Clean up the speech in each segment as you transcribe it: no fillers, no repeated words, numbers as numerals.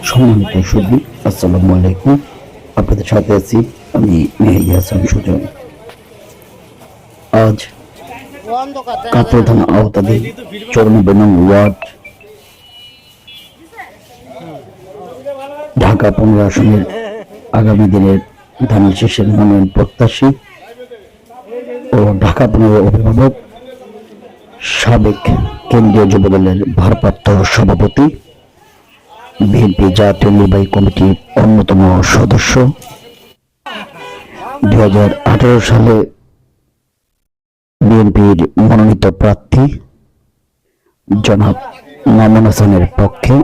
সম্মানিত সুধী, আসসালামু আলাইকুম। আপনাদের সাথে আছি আমি মেহেদী হাসান সুজন। আজ কাপ্তাই থানা আওতাধীন 94 নং ওয়ার্ড ঢাকা 15 আসনের আগামী দিনের ধানের শীষের মনোনয়ন প্রত্যাশী ও ঢাকা 15 অভিভাবক, সাবেক কেন্দ্রীয় যুবদলের ভারপ্রাপ্ত সভাপতি, বিএনপি জাতীয় নির্বাহী কমিটির অন্যতম সদস্য, 2018 সালে বিএনপির মনোনীত প্রার্থী জনাব মামুন হাসানের পক্ষে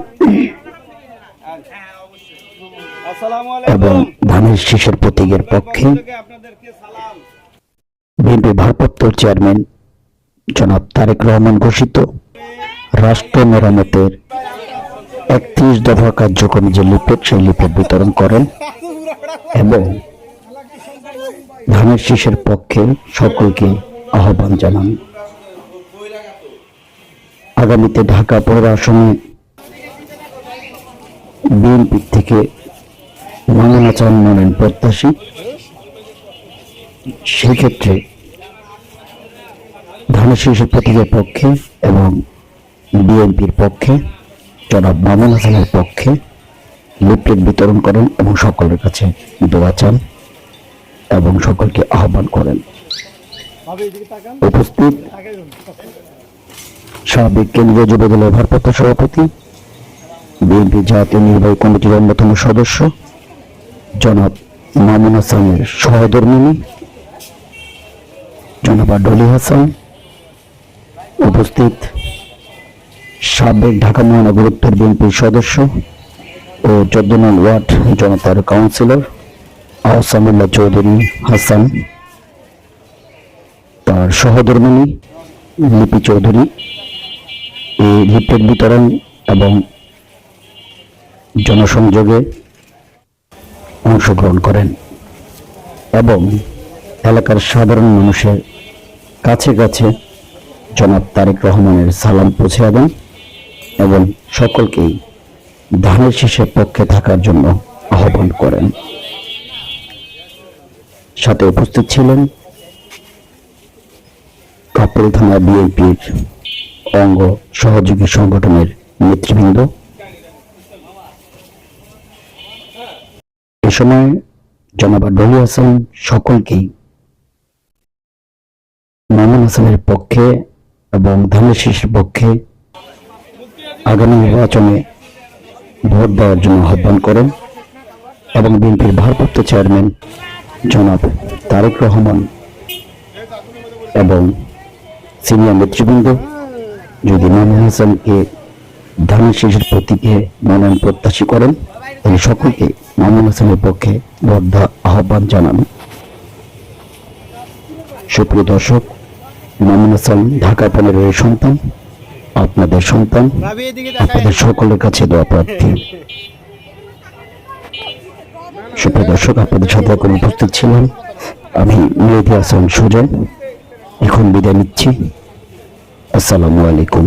এবং ধানের শীষের প্রতীকের পক্ষে বিএনপি ভারপ্রাপ্ত চেয়ারম্যান জনাব তারেক রহমান ঘোষিত রাষ্ট্র মেরামতের 31 দফা কার্যক্রমে যে লিফলেট, সেই লিফলেট বিতরণ করেন এবং ধানের শীষের পক্ষে সকলকে আহ্বান জানান। আগামীতে ঢাকা 15 আসনে বিএনপি থেকে মামুন হাসান মনোনয়ন প্রত্যাশী। সেক্ষেত্রে ধানের শীষের প্রতীকের পক্ষে এবং বিএনপির পক্ষে জনাব মামুন হাসানের পক্ষে লিফলেট বিতরণ করেন এবং সকলের কাছে দোয়া চান এবং সকলকে আহ্বান করেন। উপস্থিত সাবেক কেন্দ্রীয় যুবদলের ভারপ্রাপ্ত সভাপতি, বিএনপি জাতীয় নির্বাহী কমিটির অন্যতম সদস্য জনাব মামুন হাসানের সহধর্মিণী জনাবা ডলি হাসান, উপস্থিত সাবেক ঢাকা মহানগর উত্তর বিএনপির সদস্য ও 14 নং ওয়ার্ড জনতার কাউন্সিলর আহসানুল্লাহ চৌধুরী হাসান, তার সহধর্মিণী লিপি চৌধুরী এই লিফলেট বিতরণ এবং জনসংযোগে অংশগ্রহণ করেন এবং এলাকার সাধারণ মানুষের কাছে কাছে জনাব তারেক রহমানের সালাম পৌঁছে দেন এবং সকলকেই ধানের শীষের পক্ষে থাকার জন্য আহ্বান করেন। সাথে উপস্থিত ছিলেন কাপ্তাই থানা বিএনপির অঙ্গ সহযোগী সংগঠনের নেতৃবৃন্দ। এ সময় জনাবা ডলি হাসান সকলকেই মামুন হাসানের পক্ষে এবং ধানের শীষের পক্ষে আগামী নির্বাচনে ভোট দেওয়ার জন্য আহ্বান করেন এবং বিএনপির ভারপ্রাপ্ত চেয়ারম্যান জনাব তারেক রহমান এবং সিনিয়র নেতৃবৃন্দ যদি মামুন হাসানকে ধানের শীষের প্রতীকে মনোনয়ন প্রত্যাশী করেন তাহলে সকলকে মামুন হাসানের পক্ষে ভোট দেওয়ার আহ্বান জানান। সুপ্রিয় দর্শক, মামুন হাসান ঢাকা 15 সন্তান, আপনাদের সন্তান, আপনাদের সকলের কাছে দোয়া প্রার্থী। সুপ্রিয় দর্শক, আপনাদের সাথে এখন উপস্থিত ছিলাম আমি মেহেদী হাসান সুজন। এখন বিদায় নিচ্ছি। আসসালামু আলাইকুম।